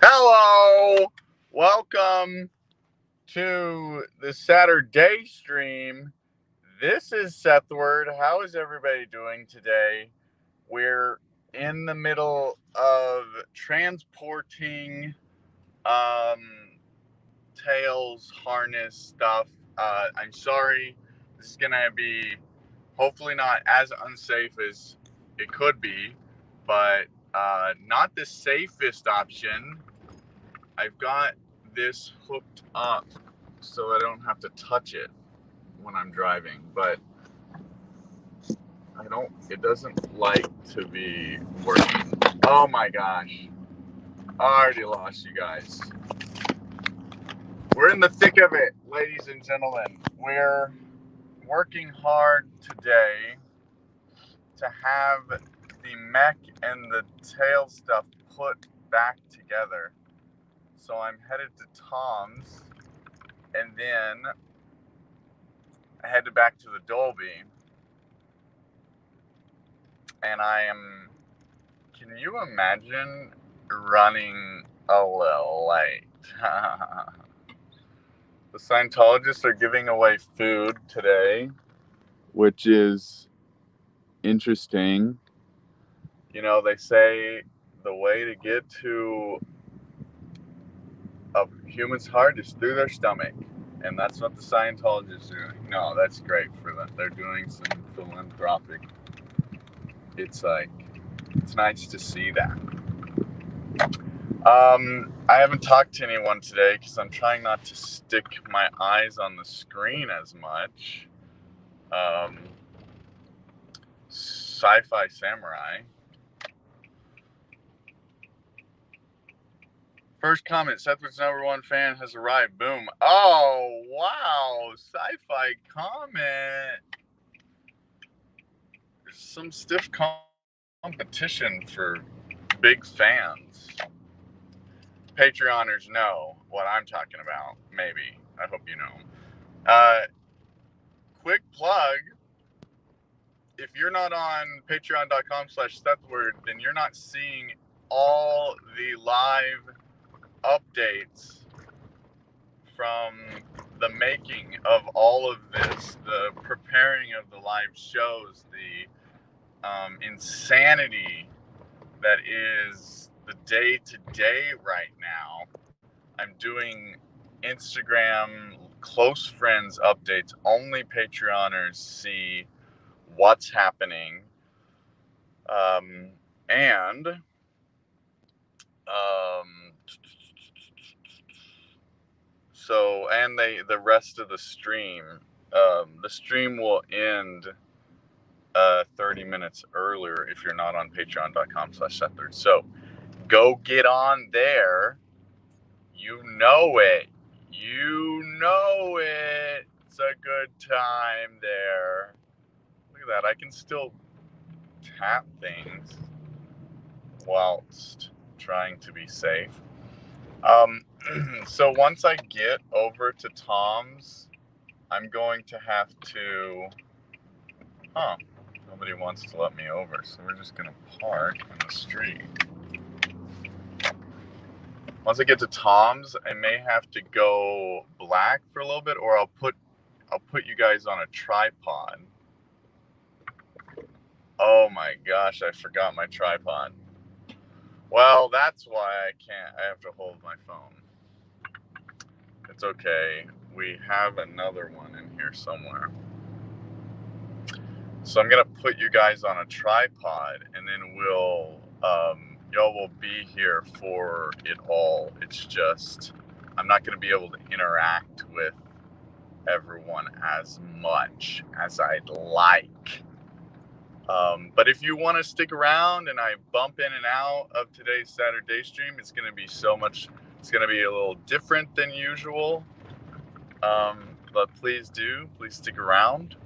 Hello! Welcome to the Satur-Daystream. This is Sethward. How is everybody doing today? We're in the middle of transporting tails, harness stuff. I'm sorry. This is going to be hopefully not as unsafe as it could be, but not the safest option. I've got this hooked up so I don't have to touch it when I'm driving, but it doesn't like to be working. Oh my gosh. I already lost you guys. We're in the thick of it, ladies and gentlemen. We're working hard today to have the mech and the tail stuff put back together. So I'm headed to Tom's, and then I headed back to the Dolby, and can you imagine running a little late? The Scientologists are giving away food today, which is interesting. You know, they say the way to get to a human's heart is through their stomach. And that's what the Scientologists are doing. No, that's great for them. They're doing some philanthropic. It's nice to see that. I haven't talked to anyone today because I'm trying not to stick my eyes on the screen as much. Sci-Fi Samurai. First comment, Sethward's #1 fan has arrived. Boom. Oh, wow. Sci-Fi comment. There's some stiff competition for big fans. Patreoners know what I'm talking about. Maybe. I hope you know. Quick plug. If you're not on patreon.com/Sethward, then you're not seeing all the live updates from the making of all of this, the preparing of the live shows, the insanity that is the day-to-day right now. I'm doing Instagram close friends updates. Only Patreoners see what's happening. And the rest of the stream, the stream will end 30 minutes earlier if you're not on patreon.com/Sethward. So go get on there. You know it. You know it. It's a good time there. Look at that. I can still tap things whilst trying to be safe. So once I get over to Tom's, I'm going to have to... Nobody wants to let me over, so we're just going to park in the street. Once I get to Tom's, I may have to go black for a little bit, or I'll put you guys on a tripod. Oh my gosh, I forgot my tripod. Well, that's why I have to hold my phone. It's okay. We have another one in here somewhere. So I'm going to put you guys on a tripod, and then y'all will be here for it all. It's just, I'm not going to be able to interact with everyone as much as I'd like. But if you want to stick around and I bump in and out of today's Satur-Daystream, it's going to be a little different than usual. But please stick around.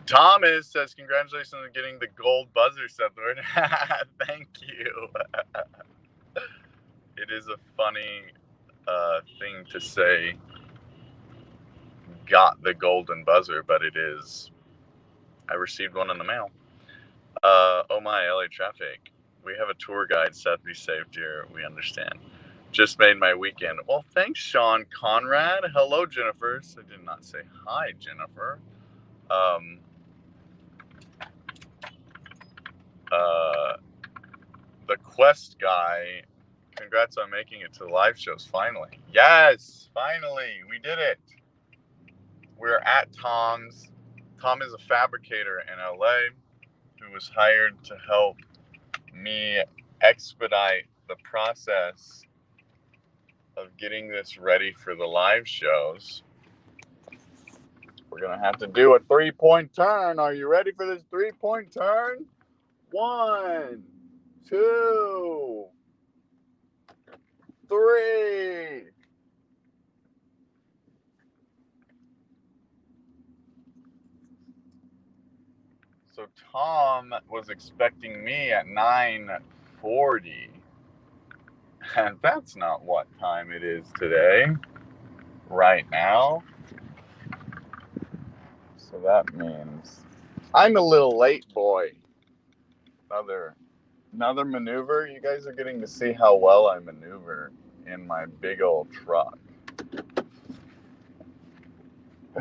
Thomas says, congratulations on getting the gold buzzer, Sethward. Thank you. It is a funny thing to say, got the golden buzzer, but it is. I received one in the mail. Oh my, LA traffic. We have a tour guide, Seth. Be safe, dear. We understand. Just made my weekend. Well, thanks, Sean Conrad. Hello, Jennifer. So I did not say hi, Jennifer. The Quest guy, congrats on making it to the live shows finally. Yes, finally, we did it. We're at Tom's. Tom is a fabricator in LA who was hired to help me expedite the process of getting this ready for the live shows. We're going to have to do a 3-point turn. Are you ready for this 3-point turn? 1, 2, 3. So Tom was expecting me at 9:40. And that's not what time it is today, right now. So that means I'm a little late, boy. Another maneuver. You guys are getting to see how well I maneuver in my big old truck.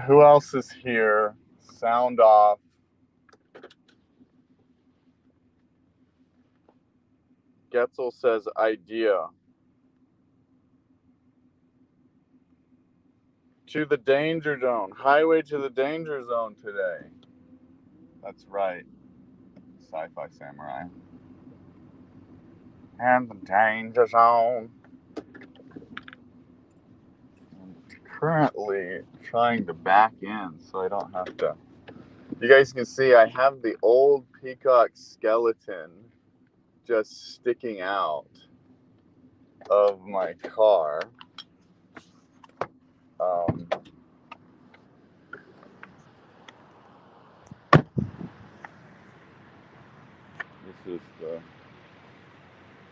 Who else is here? Sound off. Getzel says idea. To the danger zone. Highway to the danger zone today. That's right. Sci-Fi Samurai. And the danger zone. I'm currently trying to back in so I don't have to. You guys can see I have the old peacock skeleton just sticking out of my car. This is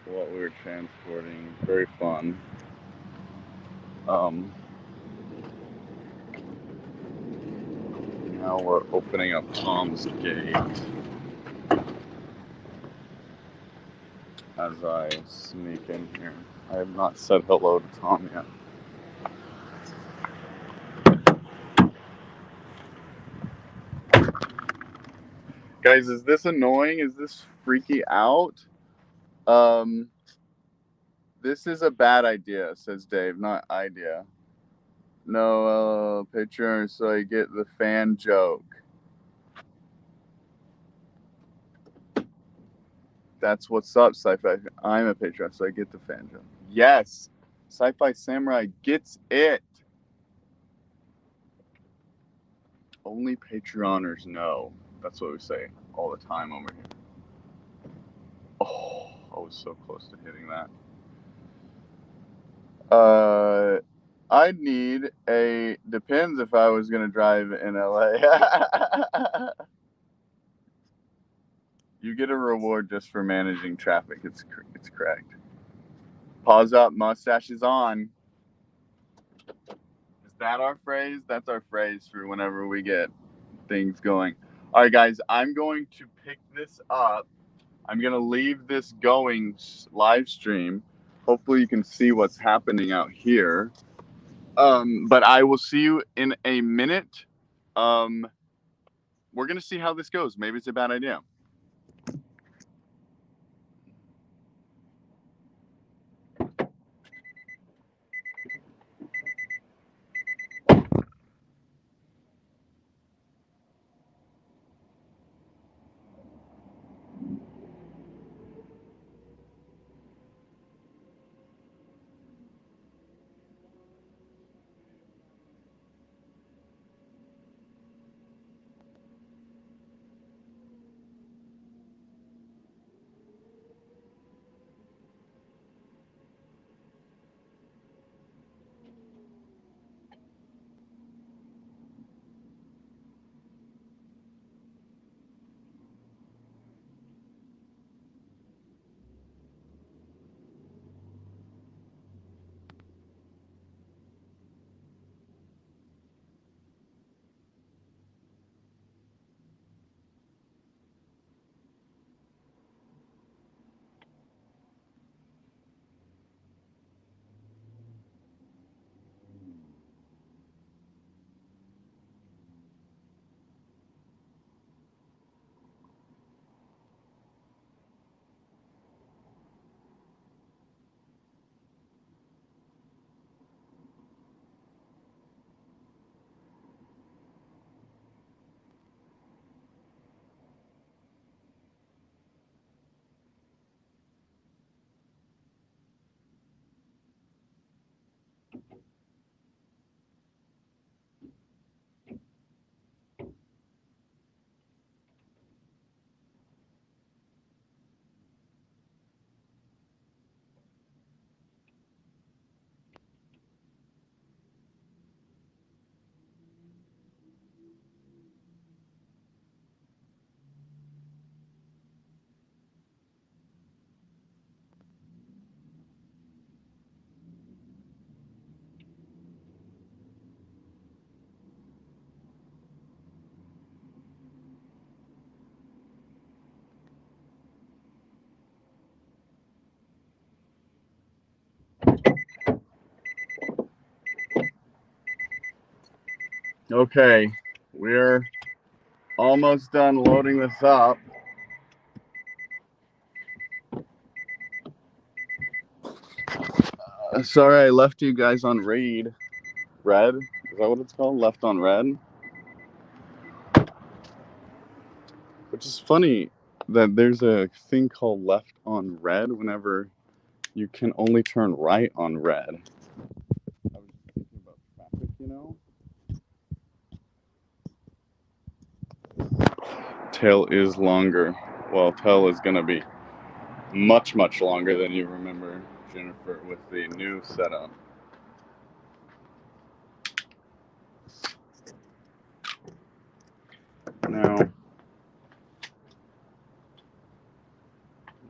what we were transporting. Very fun. Now we're opening up Tom's gate as I sneak in here. I have not said hello to Tom yet. Guys, is this annoying? Is this freaky out? This is a bad idea, says Dave, not idea. No, picture so I get the fan joke. That's what's up, Sci-Fi. I'm a Patreon, so I get the fan joke. Yes, Sci-Fi Samurai gets it. Only Patreoners know. That's what we say all the time over here. Oh, I was so close to hitting that. I'd need a, depends if I was going to drive in LA. You get a reward just for managing traffic. It's correct. Pause up, mustache is on. Is that our phrase? That's our phrase for whenever we get things going. All right, guys, I'm going to pick this up. I'm going to leave this going live stream. Hopefully you can see what's happening out here. But I will see you in a minute. We're going to see how this goes. Maybe it's a bad idea. Okay, we're almost done loading this up. Sorry I left you guys on red. Red? Is that what it's called? Left on red? Which is funny that there's a thing called left on red whenever you can only turn right on red. I was thinking about traffic, you know? Tail is longer. Well, tail is going to be much, much longer than you remember, Jennifer, with the new setup. Now, I'm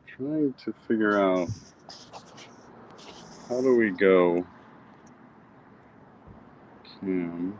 trying to figure out how do we go cam.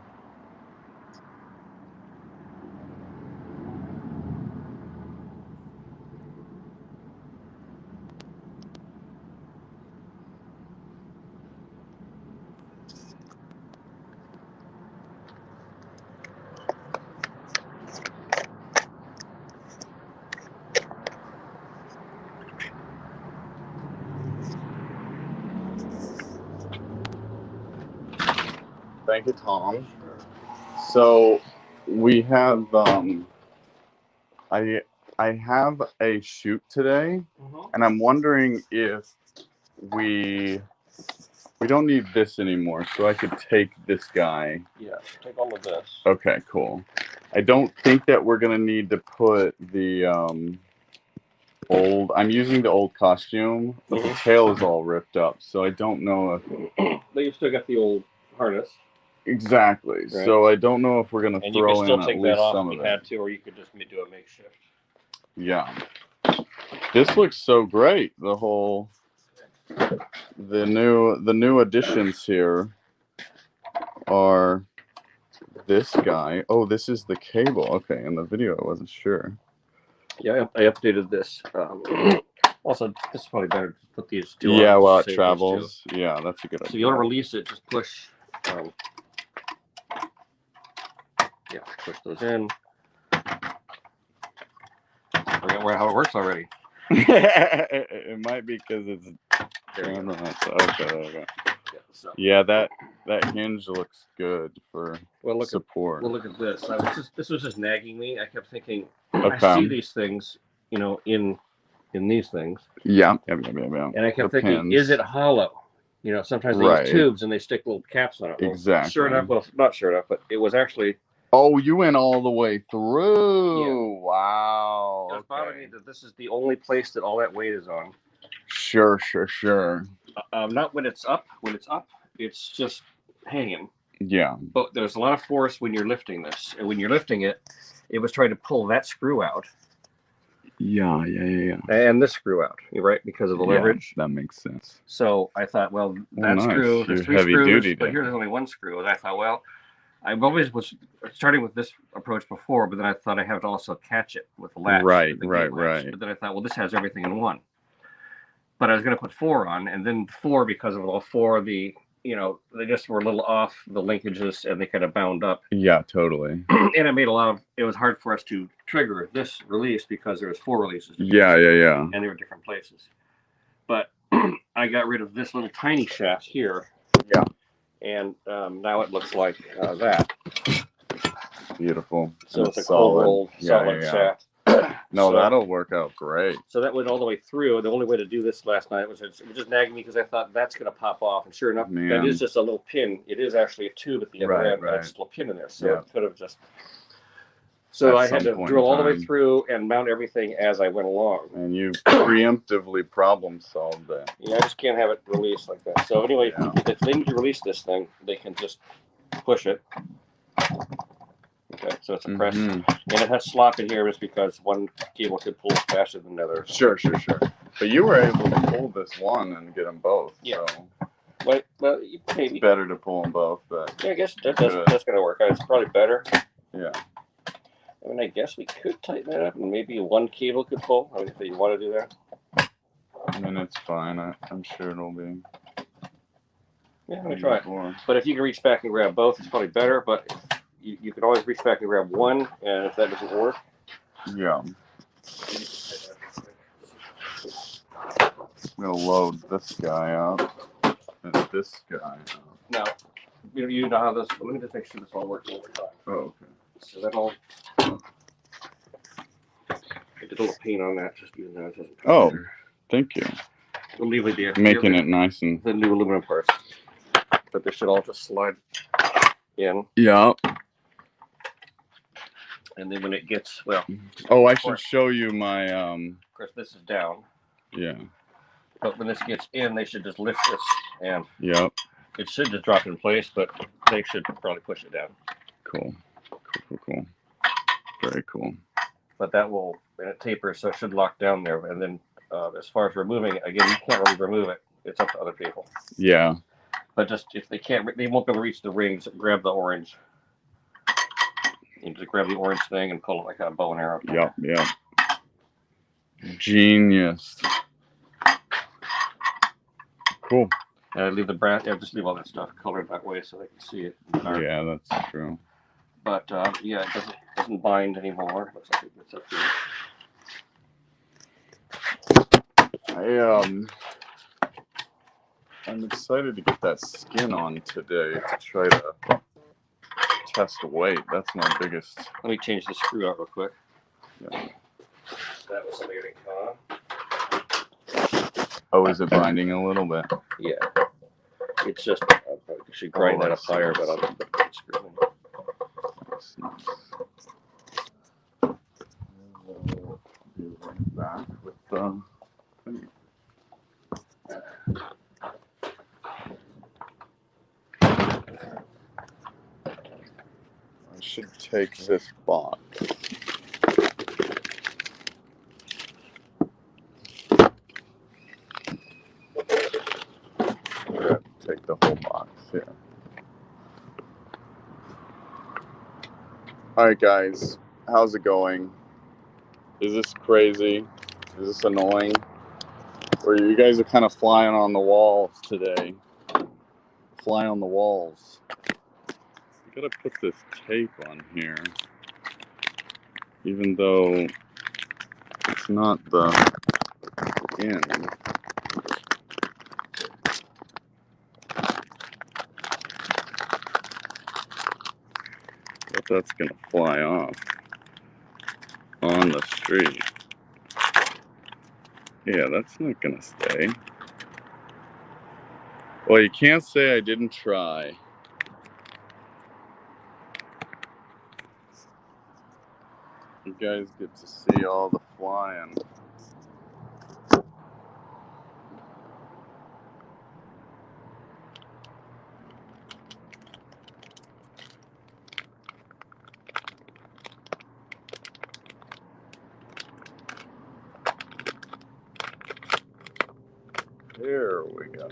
Thank you, Tom. So we have I have a shoot today, and I'm wondering if we don't need this anymore, so I could take this guy. Yeah, take all of this. Okay, cool. I don't think that we're gonna need to put the old. I'm using the old costume, but the tail is all ripped up, so I don't know if. But you still got the old harness. Exactly. Right. So I don't know if we're gonna and throw you can still in take at that least off some if of you it. had to, or you could just do a makeshift. Yeah. This looks so great. The whole the new additions here are this guy. Oh, this is the cable. Okay, in the video I wasn't sure. Yeah, I updated this. Also, this is probably better to put these two on. Yeah, while it travels. Yeah, that's a good idea. So you want to release it, just push. Yeah, push those in. I forgot how it works already. It might be because it's okay. Yeah, that hinge looks good for support. Well, look at this. This was just nagging me. I kept thinking, I see these things, you know, in these things. Yeah. And I kept thinking, is it hollow? You know, sometimes they use tubes and they stick little caps on it. Well, exactly. Sure enough, well, not sure enough, but it was actually. Oh, you went all the way through. Yeah. Wow. It was bothering me that this is the only place that all that weight is on. Sure. Not when it's up. When it's up, it's just hanging. Yeah. But there's a lot of force when you're lifting this. And when you're lifting it, it was trying to pull that screw out. Yeah. And this screw out, right? Because of the leverage. That makes sense. So I thought, well, that screw, there's three screws, but here's only one screw. And I thought, well, I've always was starting with this approach before, but then I thought I have to also catch it with the latch. Right. But then I thought, well, this has everything in one. But I was going to put 4 on, and then 4, because of all 4 of the, you know, they just were a little off the linkages and they kind of bound up. Yeah, totally. And it made it was hard for us to trigger this release because there was 4 releases. Yeah. And they were different places. But I got rid of this little tiny shaft here. Yeah. And now it looks like that. Beautiful. So it's a cold solid shaft. No, that'll work out great. So that went all the way through. The only way to do this last night was it just nagging me because I thought that's going to pop off. And sure enough, that is just a little pin. It is actually a tube at the other end. Right. Just a little pin in there. So it could have just. So I had to drill all the way through and mount everything as I went along. And you preemptively problem solved that. Yeah, I just can't have it released like that. So anyway, if they need to release this thing, they can just push it. Okay, so it's a press. And it has slop in here just because one cable could pull faster than the other. Sure. But you were able to pull this one and get them both. Yeah. So. Well, maybe. It's better to pull them both, but. Yeah, I guess that's going to work out. It's probably better. Yeah. I mean, I guess we could tighten that up and maybe one cable could pull. I mean, if you want to do that. I mean, it's fine. I'm sure it'll be. Yeah, let me try it. But if you can reach back and grab both, it's probably better. But you can always reach back and grab one, and if that doesn't work, yeah. I'm gonna load this guy up and this guy up. Now, you know how this. Let me just make sure this all works over time. Oh, okay. So that all. I did a little paint on that just using that. Oh, thank you. We'll leave it there. Making it nice and the new aluminum parts, but they should all just slide in. Yeah. And then when it gets oh, I should show you my Of course, this is down. Yeah. But when this gets in, they should just lift this, and Yep. it should just drop in place. But they should probably push it down. Cool. Cool. Very cool. But that will, and it tapers, so it should lock down there. And then as far as removing it, again, you can't really remove it. It's up to other people. Yeah. But just if they can't, they won't be able to reach the rings. Grab the orange. You just grab the orange thing and pull it like a bow and arrow. Yep. Genius. Cool. Leave the brass. Yeah, just leave all that stuff colored that way so they can see it. Yeah, that's true. But yeah, it doesn't bind anymore. Looks like it's up here. I'm excited to get that skin on today to try to test weight. That's my biggest. Let me change the screw out real quick. Yeah. That was something getting on. Oh, is it binding a little bit? Yeah. It's just I should grind that up higher, but I'll just put the screw in. That's nice. We'll be right back with the thing. I should take this box. Take the whole box here. Alright guys, how's it going? Is this crazy? Is this annoying? Or you guys are kind of flying on the walls today. Fly on the walls. I gotta put this tape on here. Even though it's not the end. But that's gonna fly off on the street. Yeah, that's not gonna stay. Well, you can't say I didn't try. You guys get to see all the flying. There we go.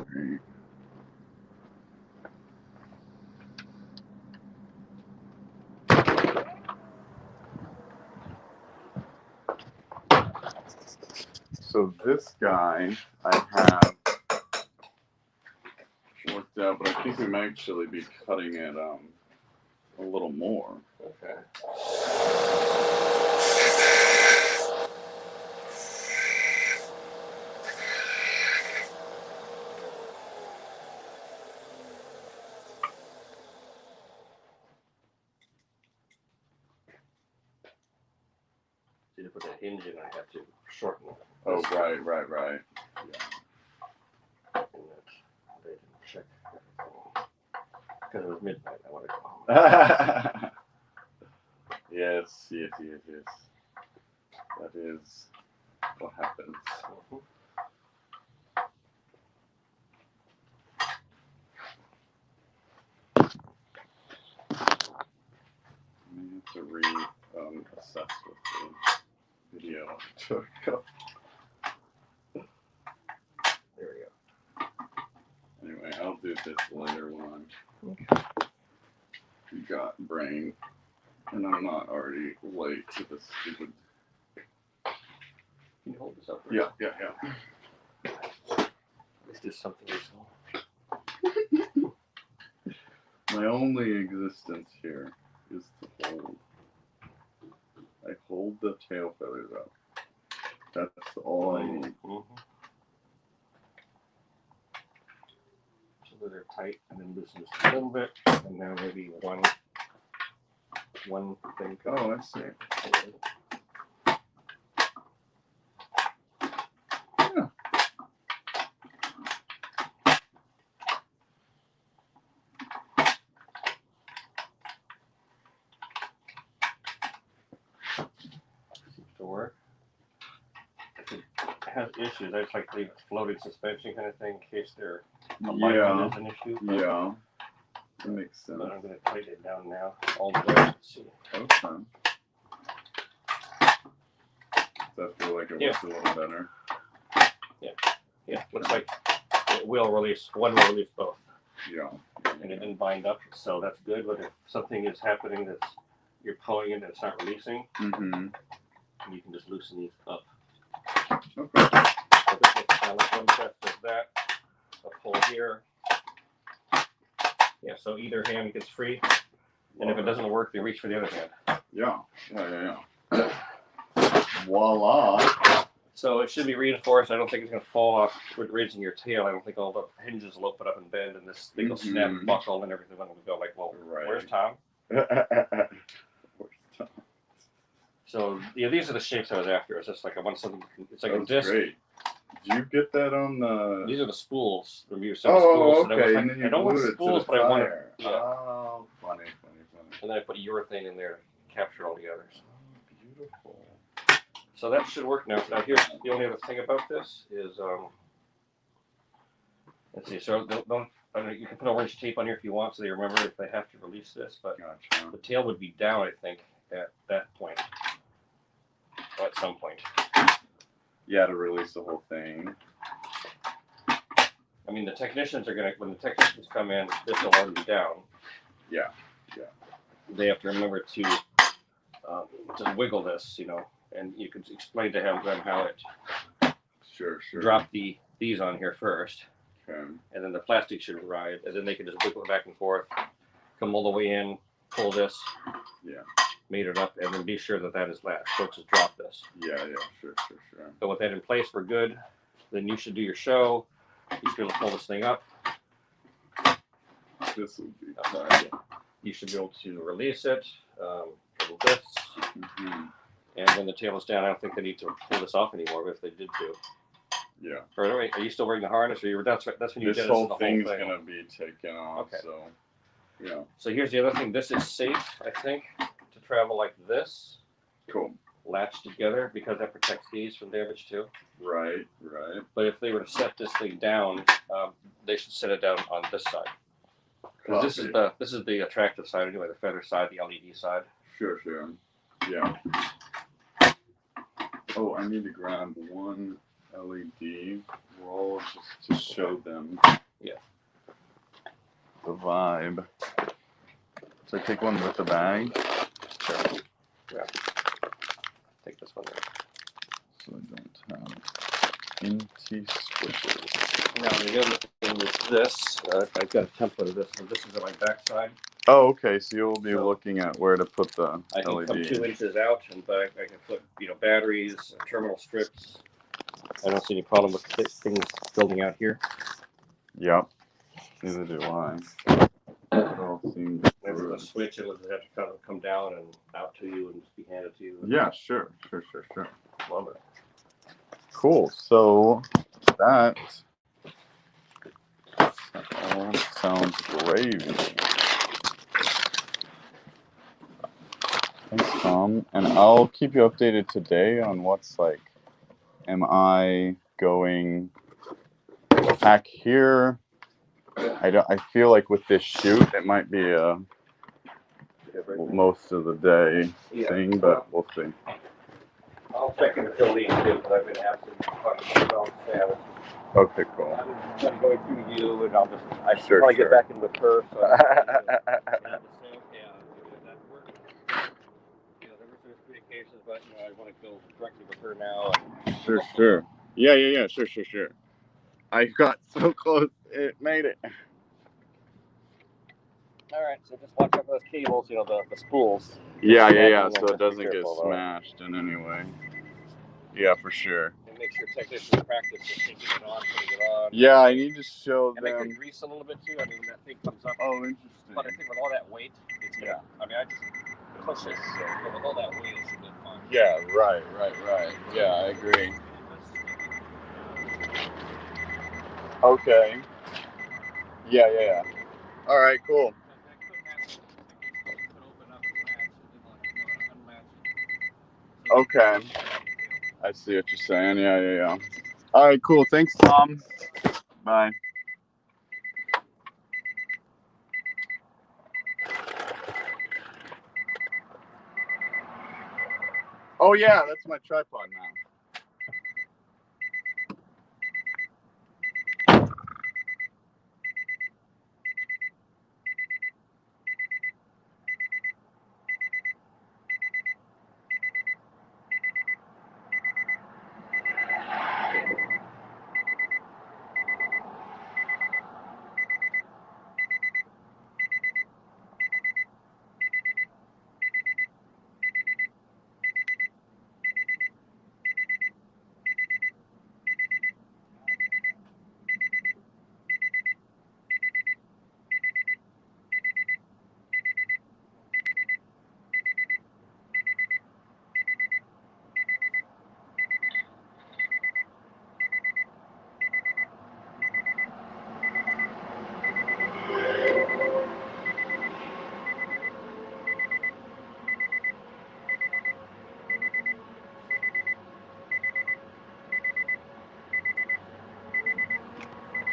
Great. So this guy I have worked out, but I think we might actually be cutting it a little more. Okay. put that hinge in, I had to shorten it. Oh, right. Yeah. And that they didn't check everything. Because it was midnight, I wanted to go home. Yes. That is what happens. I have to assess with the video I took. There we go. Anyway, I'll do this later one. Okay. You got brain, and I'm not already late to this stupid. Can you hold this up? Yeah. Let's do something useful. My only existence here is to hold. I hold the tail feathers up. That's all I need. So that they're tight, and then loosen this a little bit, and now maybe one thing. Oh, I see. Yeah. Seems to work. If it has issues, I just like to leave it floating suspension kind of thing in case the light is an issue. Yeah. That makes sense. But I'm going to tighten it down now all the way. Let's see. Okay. Does that feel like it works a little better? Yeah. Looks like it will release. One will release both. Yeah. And it didn't bind up, so that's good. But if something is happening that's you're pulling it and it's not releasing, you can just loosen these up. Okay. So this is kind of one test of that. A pull here. Yeah, so either hand gets free, and if it doesn't work, they reach for the other hand. Yeah. Voila. So it should be reinforced. I don't think it's going to fall off with raising your tail. I don't think all the hinges will open up and bend, and this thing will snap and buckle, and everything will go like, well, where's Tom? So yeah, these are the shapes I was after. It's just like I want something. It's like a disc. Great. Did you get that on the? These are the spools. Okay. I don't want spools, but I want it. Yeah. Oh, funny. And then I put urethane in there to capture all the others. Oh, beautiful. So that should work now. Now here's the only other thing about this is let's see. So don't you can put orange tape on here if you want, so they remember if they have to release this. But the tail would be down, I think, at that point. Or at some point. Yeah, to release the whole thing. I mean, the technicians are when the technicians come in, this will already be down. Yeah. They have to remember to wiggle this, and you could explain to them how it. Sure. Drop these on here first. Okay. And then the plastic should ride, and then they can just wiggle it back and forth, come all the way in, pull this. Yeah. Made it up, and then be sure that is latched. So just drop this. Yeah, sure. So with that in place, we're good. Then you should do your show. You should be able to pull this thing up. This will be. You should be able to release it. Pull this. And when the tail is down, I don't think they need to pull this off anymore. But if they did to. Yeah. Or anyway, are you still wearing the harness? Or that's when you did this whole thing's gonna be taken off. Okay. So. Yeah. So here's the other thing. This is safe, I think, to travel like this. Cool. Latched together because that protects these from damage too. Right. But if they were to set this thing down, they should set it down on this side. Because this is the attractive side anyway, the feather side, the LED side. Sure. Yeah. Oh, I need to grab one LED roll just to show them. Yeah. The vibe. So I take one with the bag. Sure. Yeah. Take this one there. So I don't have empty squishes. Now the other thing is this. I've got a template of this. So this is on my back side. Oh, okay. So you'll be looking at where to put the I can LED. come 2 inches out, but I can put batteries, terminal strips. I don't see any problem with things building out here. Yep. Neither do I. It all seems There's a switch, it'll just have to kind of come down and out to you and just be handed to you. Yeah, sure. Love it. Cool. So that sounds gravy. Thanks, Tom. And I'll keep you updated today on what's like. Am I going back here? I feel like with this shoot, it might be a most of the day thing, but we'll see. I'll check in with Jolene too, because I've been absent talking about Saturday. Okay, cool. I'm going through you, and I should probably get back in with her. So that worked. There were communications, but I want to go directly with her now. Sure. Yeah. Sure. I got so close, it made it. All right, so just watch out for those cables, the spools. Yeah. So it doesn't get smashed in any way. Yeah, for sure. And make sure technicians practice just taking it on, putting it on. Yeah, I need to show them. And make it grease a little bit too. I mean, when that thing comes up. Oh, interesting. But I think with all that weight, it's gonna. I mean, I just push it. But with all that weight, it's a good fun. Yeah, right. Yeah, I agree. Okay. Yeah. All right, cool. Okay. I see what you're saying. Yeah. All right, cool. Thanks, Tom. Bye. Oh, yeah, that's my tripod now.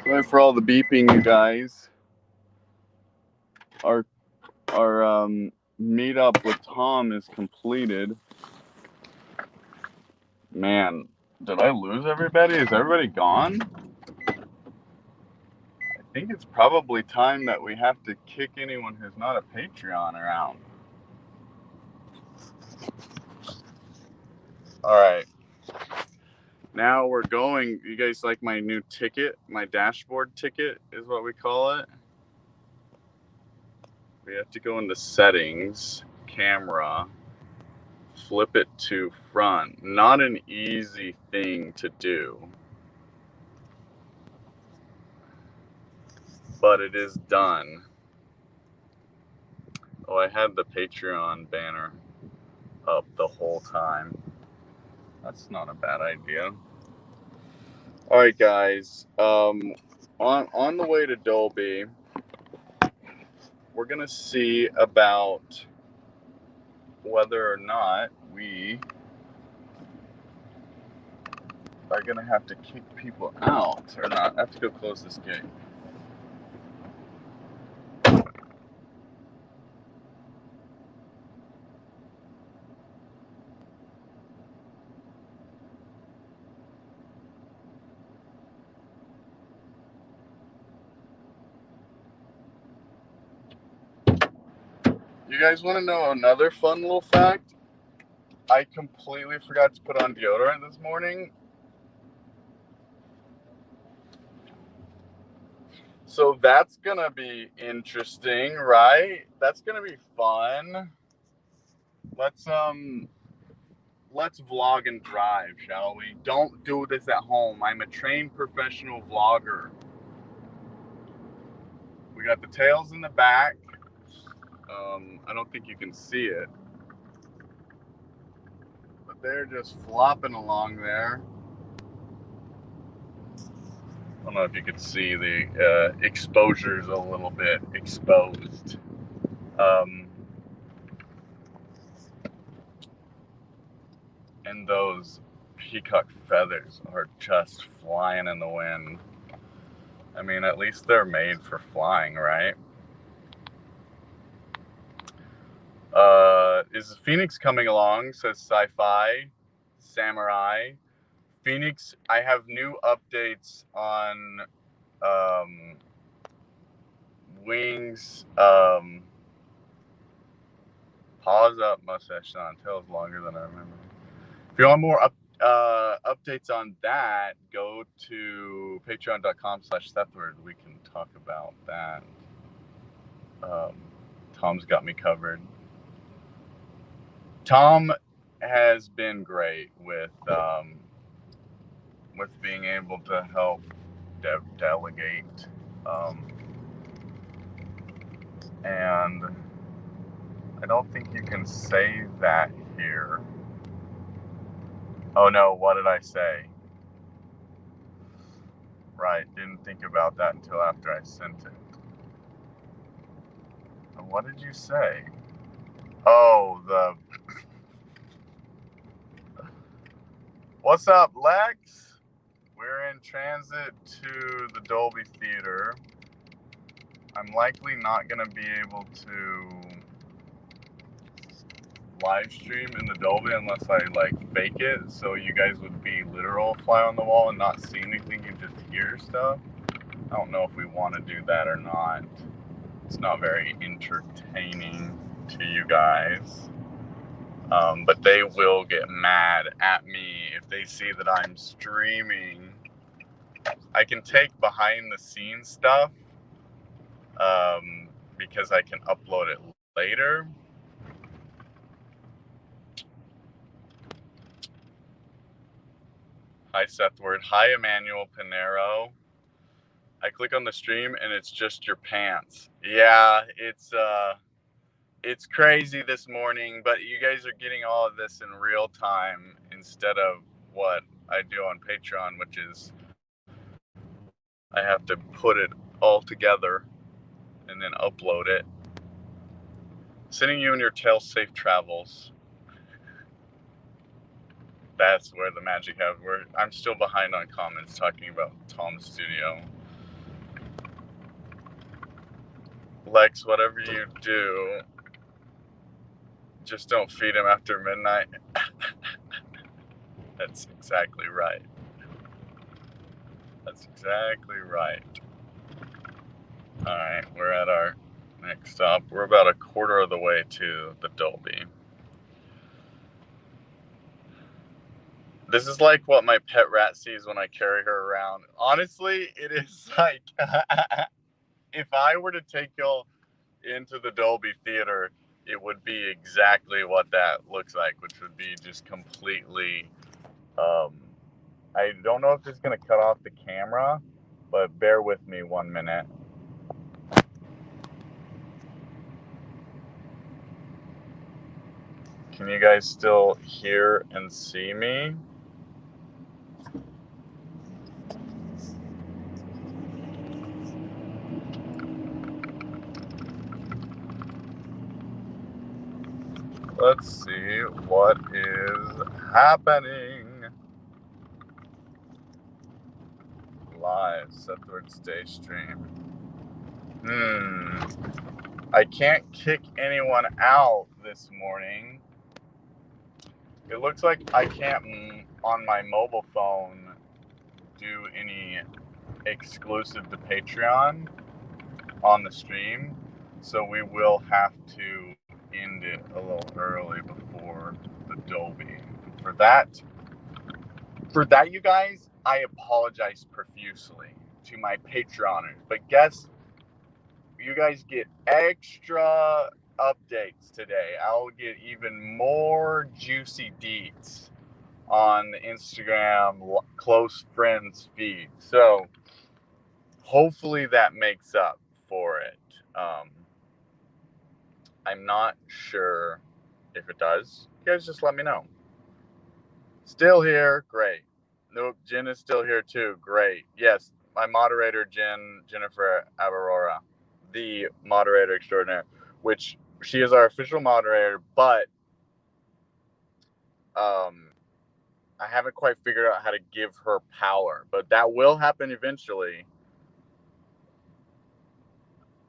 Sorry for all the beeping, you guys. Our meetup with Tom is completed. Man, did I lose everybody? Is everybody gone? I think it's probably time that we have to kick anyone who's not a Patreon around. All right. Now we're going. You guys like my new ticket? My dashboard ticket is what we call it. We have to go into settings, camera, flip it to front. Not an easy thing to do, but it is done. Oh, I had the Patreon banner up the whole time. That's not a bad idea. All right, guys. On the way to Dolby, we're gonna see about whether or not we are gonna have to kick people out or not. I have to go close this gate. You guys want to know another fun little fact? I completely forgot to put on deodorant this morning. So that's gonna be interesting, right? That's gonna be fun. Let's vlog and drive, shall we? Don't do this at home. I'm a trained professional vlogger. We got the tails in the back I don't think you can see it, but they're just flopping along there. I don't know if you could see the exposure's a little bit exposed. And those peacock feathers are just flying in the wind. I mean, at least they're made for flying, right? Is Phoenix coming along? Says Sci-Fi Samurai. Phoenix, I have new updates on wings. Paws up, mustache on, tails longer than I remember. If you want more updates on that, go to patreon.com/Sethward. We can talk about that. Tom's got me covered. Tom has been great with being able to help delegate, and I don't think you can say that here. Oh no, what did I say? Right, didn't think about that until after I sent it. And what did you say? Oh, What's up, Lex? We're in transit to the Dolby Theater. I'm likely not going to be able to live stream in the Dolby unless I fake it, so you guys would be literal fly on the wall and not see anything, you just hear stuff. I don't know if we want to do that or not. It's not very entertaining to you guys. But they will get mad at me if they see that I'm streaming. I can take behind the scenes stuff because I can upload it later. Hi, Sethward. Hi, Emmanuel Pinero. I click on the stream and it's just your pants. Yeah, it's crazy this morning, but you guys are getting all of this in real time instead of what I do on Patreon, which is I have to put it all together and then upload it. Sending you and your tail safe travels. That's where the magic happens. I'm still behind on comments talking about Tom's studio. Lex, whatever you do, just don't feed him after midnight. That's exactly right. That's exactly right. All right, we're at our next stop. We're about a quarter of the way to the Dolby. This is like what my pet rat sees when I carry her around. Honestly, it is like if I were to take y'all into the Dolby Theater, it would be exactly what that looks like, which would be just completely I don't know if it's going to cut off the camera, but bear with me 1 minute. Can you guys still hear and see me? Let's see what is happening. Live, Satur-Daystream. I can't kick anyone out this morning. It looks like I can't, on my mobile phone, do any exclusive to Patreon on the stream. So we will have to end it a little early before the Dolby. For that, you guys, I apologize profusely to my Patreoners. But guess, you guys get extra updates today. I'll get even more juicy deets on the Instagram close friends feed. So hopefully that makes up for it. I'm not sure if it does. You guys just let me know. Still here, great. Nope, Jen is still here too, great. Yes, my moderator, Jennifer Aurora, the moderator extraordinaire, which she is our official moderator, but I haven't quite figured out how to give her power, but that will happen eventually.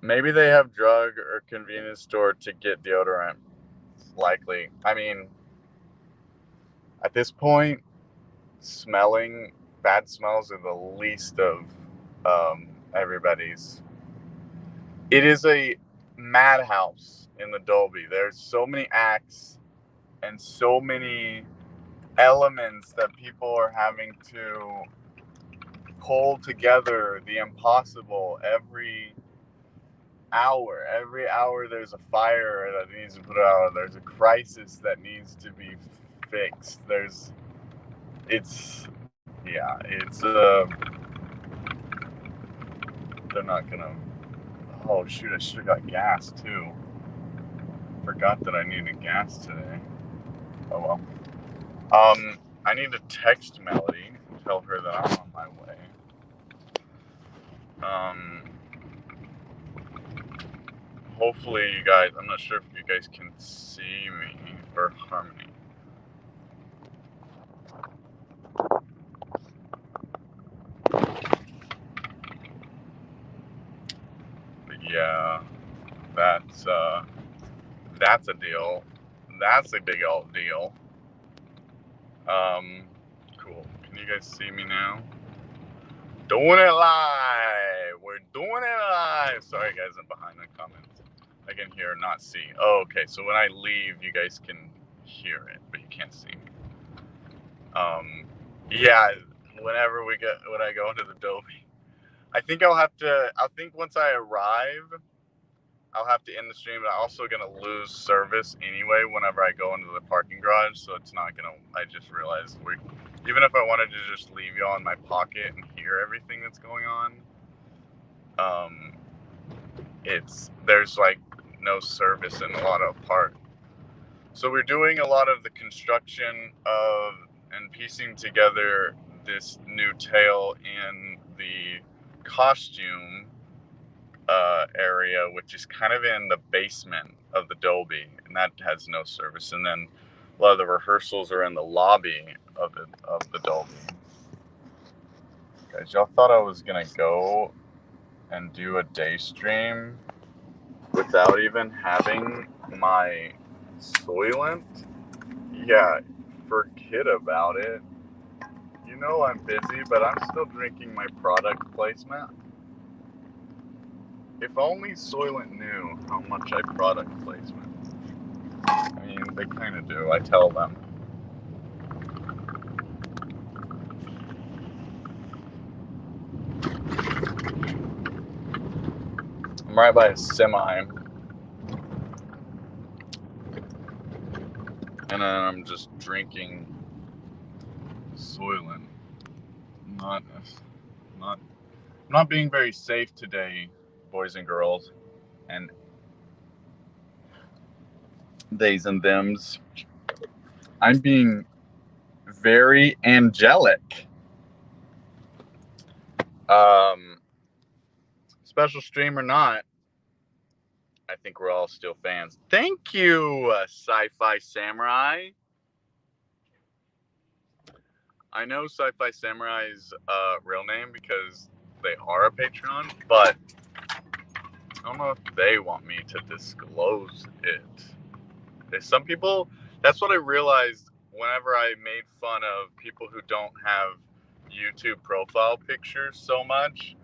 Maybe they have drug or convenience store to get deodorant. Likely. I mean, at this point, smelling bad smells are the least of everybody's. It is a madhouse in the Dolby. There's so many acts and so many elements that people are having to pull together the impossible every hour. Every hour there's a fire that needs to put out. There's a crisis that needs to be fixed. It's they're not gonna. Oh shoot! I should have got gas too. Forgot that I needed gas today. Oh well. I need to text Melody and tell her that I'm on my way. Hopefully you guys. I'm not sure if you guys can see me or Harmony. But yeah, that's a deal. That's a big old deal. Cool. Can you guys see me now? Doing it live. We're doing it live. Sorry, guys, I'm behind the comments. I can hear, not see. Oh, okay. So when I leave, you guys can hear it, but you can't see me. Yeah. When I go into the Dolby, I think once I arrive, I'll have to end the stream. I'm also gonna lose service anyway whenever I go into the parking garage, so it's not gonna. I just realized even if I wanted to just leave y'all in my pocket and hear everything that's going on, there's like no service in a lot of parts. So we're doing a lot of the construction of and piecing together this new tail in the costume area, which is kind of in the basement of the Dolby, and that has no service. And then a lot of the rehearsals are in the lobby of the Dolby. Guys, y'all thought I was gonna go and do a day stream without even having my Soylent? Yeah, forget about it. You know I'm busy, but I'm still drinking my product placement. If only Soylent knew how much I product placement. I mean, they kind of do. I tell them. I'm right by a semi. And then I'm just drinking Soylent. I'm not being very safe today, boys and girls. And theys and thems. I'm being very angelic. Special stream or not, I think we're all still fans. Thank you, Sci-Fi Samurai. I know Sci-Fi Samurai's real name because they are a Patreon, but I don't know if they want me to disclose it. There's some people, that's what I realized whenever I made fun of people who don't have YouTube profile pictures so much.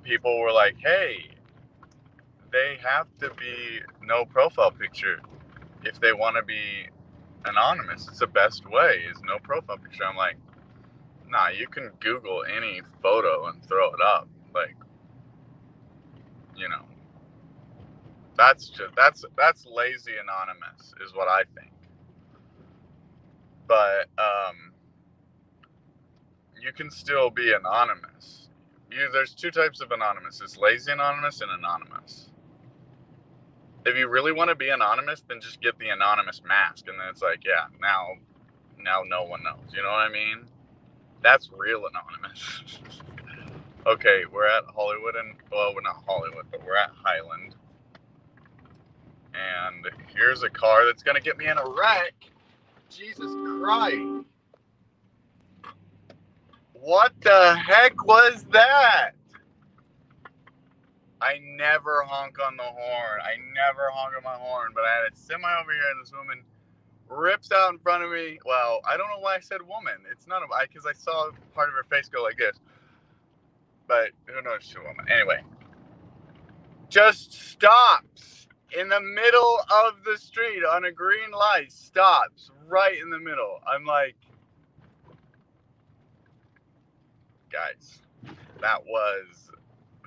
People were like, hey, they have to be no profile picture if they want to be anonymous. It's the best way is no profile picture. I'm like, nah, you can Google any photo and throw it up. Like, you know, that's lazy anonymous is what I think. But you can still be anonymous. There's two types of anonymous. It's lazy anonymous and anonymous. if you really want to be anonymous, then just get the anonymous mask, and then it's like, yeah, now no one knows. You know what I mean? That's real anonymous. Okay, we're at Hollywood, and well, we're not Hollywood, but we're at Highland. And here's a car that's gonna get me in a wreck. Jesus Christ. What the heck was that? I never honk on the horn. I never honk on my horn, but I had a semi over here and this woman rips out in front of me. Well, I don't know why I said woman. It's not because I saw part of her face go like this. But who knows she's a woman. Anyway. Just stops in the middle of the street on a green light. Stops right in the middle. I'm like, guys, that was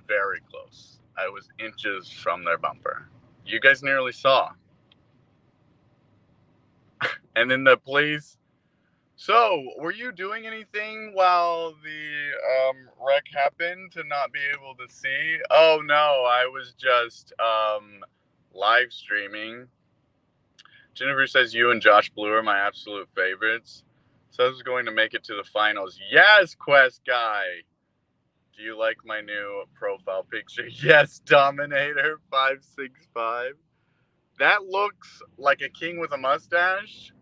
very close. I was inches from their bumper. You guys nearly saw. And then the police. So, were you doing anything while the wreck happened to not be able to see? Oh no, I was just live streaming. Jennifer says you and Josh Blue are my absolute favorites. Says so going to make it to the finals. Yes, Quest Guy. Do you like my new profile picture? Yes, Dominator 565. That looks like a king with a mustache.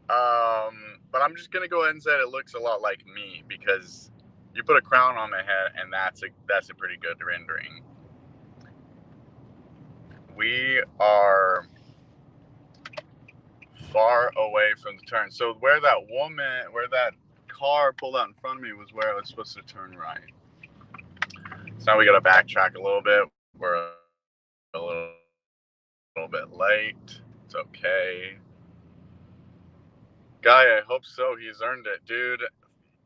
But I'm just gonna go ahead and say it looks a lot like me because you put a crown on my head, and that's a pretty good rendering. We are far away from the turn. So where that car pulled out in front of me was where I was supposed to turn right. So now we gotta backtrack a little bit. We're a little bit late. It's okay. Guy, I hope so. He's earned it, dude.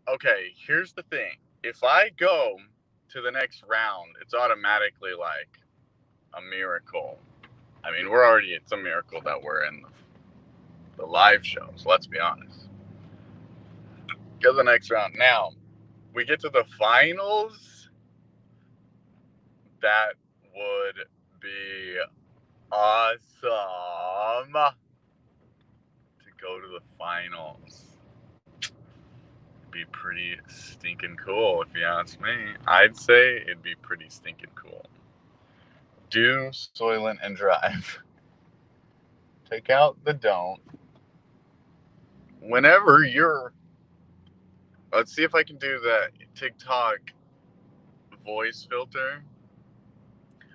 Okay, here's the thing. If I go to the next round, it's automatically like a miracle. I mean, it's a miracle that we're in the live shows, let's be honest. Go to the next round. Now, we get to the finals. That would be awesome to go to the finals. Be pretty stinking cool if you ask me. I'd say it'd be pretty stinking cool. Do Soylent and drive. Take out the don't. Whenever you're... Let's see if I can do that TikTok voice filter.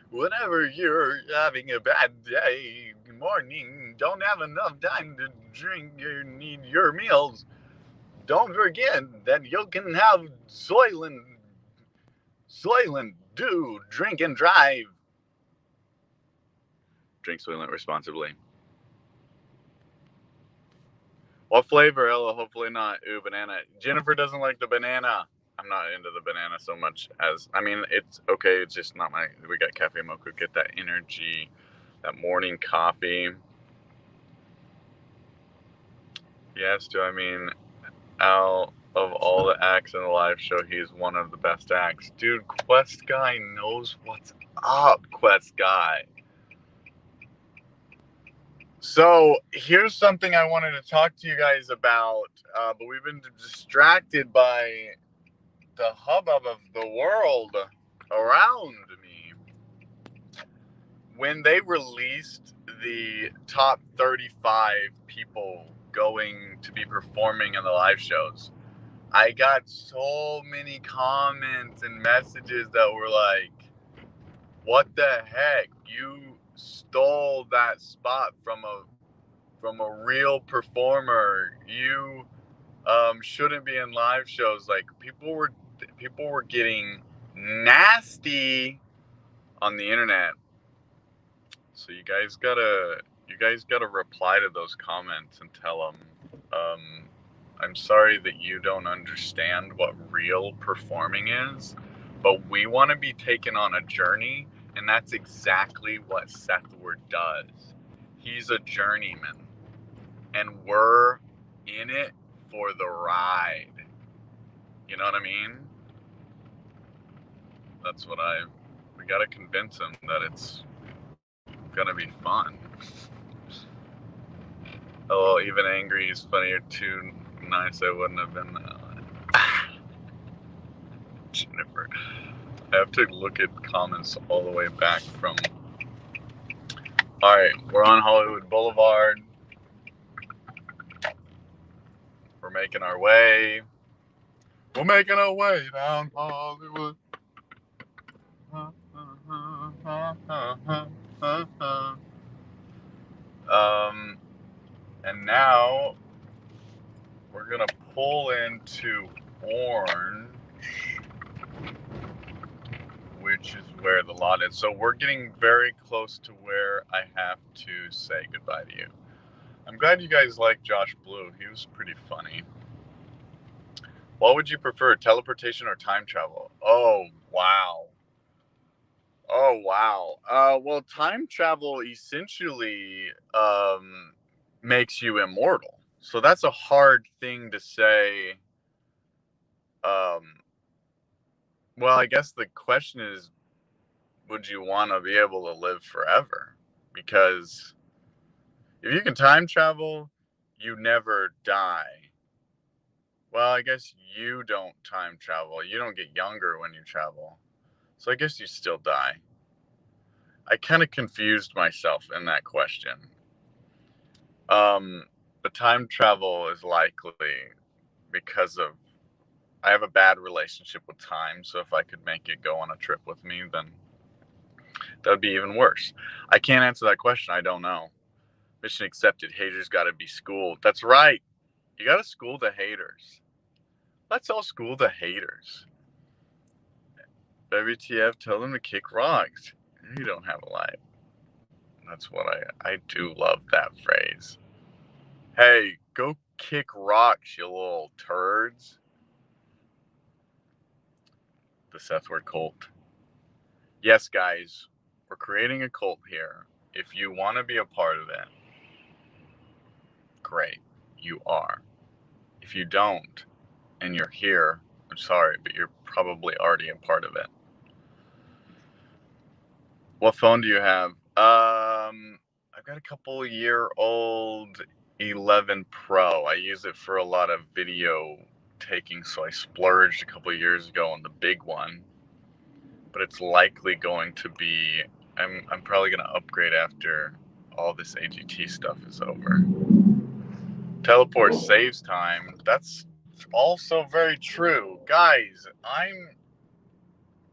Whenever you're having a bad day, morning, don't have enough time to drink, you need your meals, don't forget that you can have Soylent. Do drink and drive. Drink Soylent responsibly. What flavor, Ella? Hopefully not. Ooh, banana. Jennifer doesn't like the banana. I'm not into the banana so much as, I mean, it's okay. It's just not we got cafe mocha. Get that energy, that morning coffee. Yes, I mean, out of all the acts in the live show, he's one of the best acts. Dude, Quest Guy knows what's up, Quest Guy. So here's something I wanted to talk to you guys about, but we've been distracted by the hubbub of the world around me. When they released the top 35 people going to be performing in the live shows, I got so many comments and messages that were like, what the heck? You stole that spot from a real performer. You shouldn't be in live shows. Like people were getting nasty on the internet. So you guys gotta reply to those comments and tell them, I'm sorry that you don't understand what real performing is, but we want to be taken on a journey, and that's exactly what Sethward does. He's a journeyman, and we're in it for the ride. You know what I mean? That's what we got to convince him that it's gonna be fun. Oh, even angry is funnier. Too nice, I wouldn't have been. Jennifer. I have to look at comments all the way back from. Alright, we're on Hollywood Boulevard. We're making our way. We're making our way down Hollywood. And now we're gonna pull into Orange, which is where the lot is. So we're getting very close to where I have to say goodbye to you. I'm glad you guys like Josh Blue. He was pretty funny. What would you prefer, teleportation or time travel? Oh, wow. Oh, wow. Well, time travel essentially makes you immortal. So that's a hard thing to say. Well, I guess the question is, would you want to be able to live forever? Because if you can time travel, you never die. Well, I guess you don't time travel. You don't get younger when you travel. So I guess you still die. I kind of confused myself in that question. But time travel is likely because of I have a bad relationship with time. So if I could make it go on a trip with me, then that would be even worse. I can't answer that question. I don't know. Mission accepted. Haters got to be schooled. That's right. You got to school the haters. Let's all school the haters. WTF, tell them to kick rocks. You don't have a life. That's what I do love that phrase. Hey, go kick rocks, you little turds. The Sethward cult. Yes, guys, we're creating a cult here. If you want to be a part of it, great, you are. If you don't, and you're here, I'm sorry, but you're probably already a part of it. What phone do you have? I've got a couple-year-old 11 Pro. I use it for a lot of video taking, so I splurged a couple of years ago on the big one. But it's likely going to be. I'm probably going to upgrade after all this AGT stuff is over. Teleport saves time. That's also very true, guys.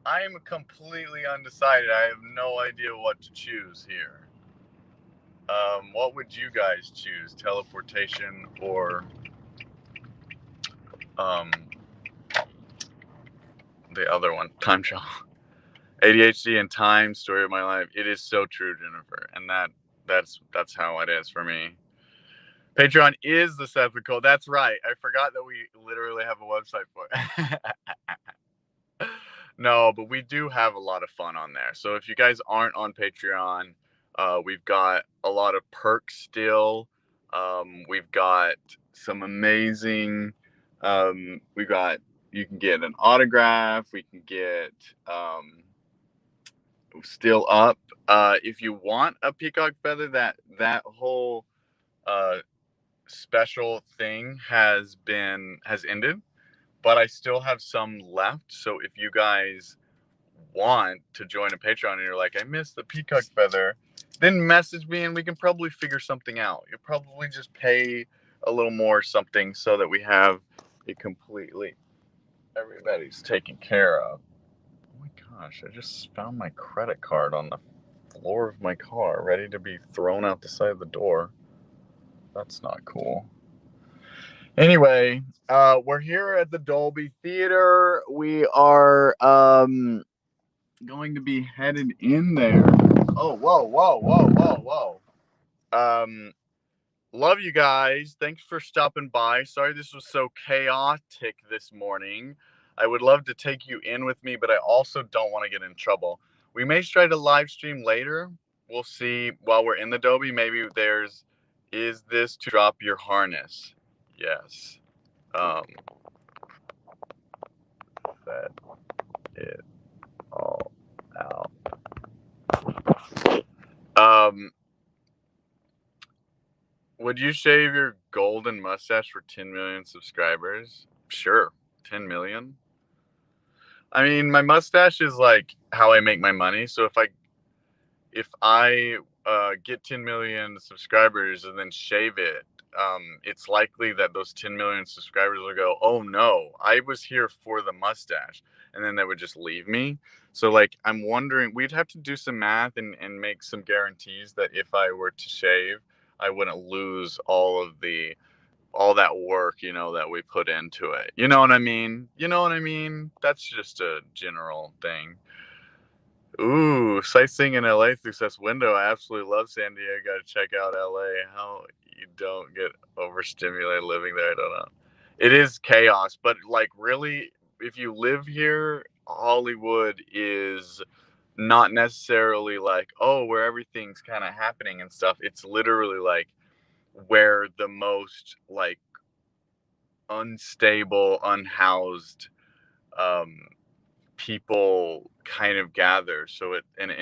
I'm completely undecided. I have no idea what to choose here. What would you guys choose? Teleportation or the other one, time travel? ADHD and time, story of my life. It is so true, Jennifer, and that's how it is for me. Patreon is the Sethward code. That's right. I forgot that we literally have a website for it. No, but we do have a lot of fun on there. So if you guys aren't on Patreon, we've got a lot of perks still. We've got some amazing. You can get an autograph. We can get still up. If you want a peacock feather, that whole special thing has ended, but I still have some left. So if you guys want to join a Patreon and you're like, I missed the peacock feather, then message me and we can probably figure something out. You'll probably just pay a little more something so that we have it completely everybody's taken care of. Oh my gosh, I just found my credit card on the floor of my car ready to be thrown out the side of the door. That's not cool. Anyway, we're here at the Dolby Theater. We are going to be headed in there. Oh, whoa. Love you guys. Thanks for stopping by. Sorry this was so chaotic this morning. I would love to take you in with me, but I also don't want to get in trouble. We may try to live stream later. We'll see while we're in the Dolby. Maybe is this to drop your harness? Yes. Set it all out. Would you shave your golden mustache for 10 million subscribers? Sure. 10 million? I mean, my mustache is like how I make my money. So if I get 10 million subscribers and then shave it, it's likely that those 10 million subscribers will go, oh no, I was here for the mustache. And then they would just leave me. So like, I'm wondering, we'd have to do some math and make some guarantees that if I were to shave, I wouldn't lose all that work, that we put into it. You know what I mean? That's just a general thing. Ooh, sightseeing in LA through Seth's window. I absolutely love San Diego. Got to check out LA. How you don't get overstimulated living there, I don't know. It is chaos, but like really, if you live here, Hollywood is not necessarily like, oh, where everything's kind of happening and stuff. It's literally like where the most like unstable, unhoused people kind of gather. So and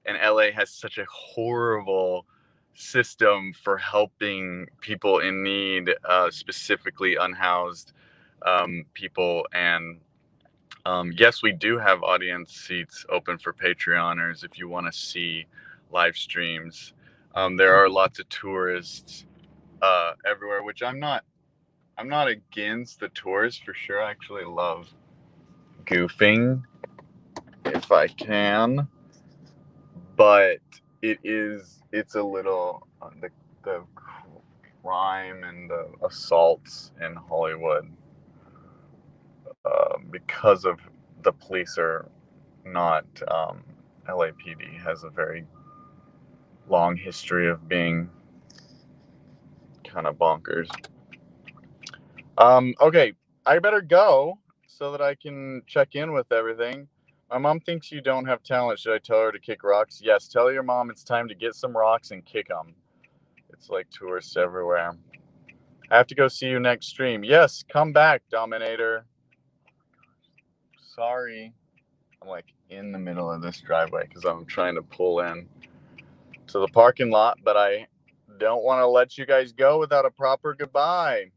LA has such a horrible system for helping people in need, specifically unhoused people. And yes, we do have audience seats open for Patreoners if you want to see live streams. There are lots of tourists everywhere, which I'm not against the tourists for sure. I actually love goofing if I can, but it's a little the crime and the assaults in Hollywood because of the police are not LAPD has a very long history of being kind of bonkers. Okay, I better go so that I can check in with everything. My mom thinks you don't have talent. Should I tell her to kick rocks? Yes, tell your mom it's time to get some rocks and kick them. It's like tourists everywhere. I have to go see you next stream. Yes, come back, Dominator. Sorry. I'm like in the middle of this driveway because I'm trying to pull in to the parking lot, but I don't want to let you guys go without a proper goodbye.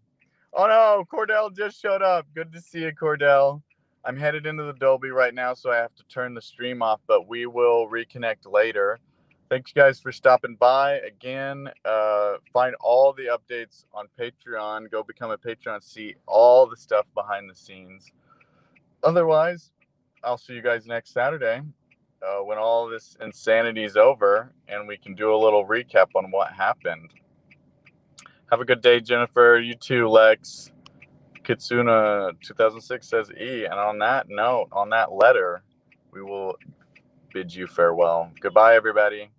Oh no, Cordell just showed up. Good to see you, Cordell. I'm headed into the Dolby right now, so I have to turn the stream off, but we will reconnect later. Thanks, guys, for stopping by. Again, find all the updates on Patreon. Go become a Patreon. See all the stuff behind the scenes. Otherwise, I'll see you guys next Saturday when all this insanity is over and we can do a little recap on what happened. Have a good day, Jennifer. You too, Lex. Kitsuna 2006 says E. And on that note, on that letter, we will bid you farewell. Goodbye, everybody.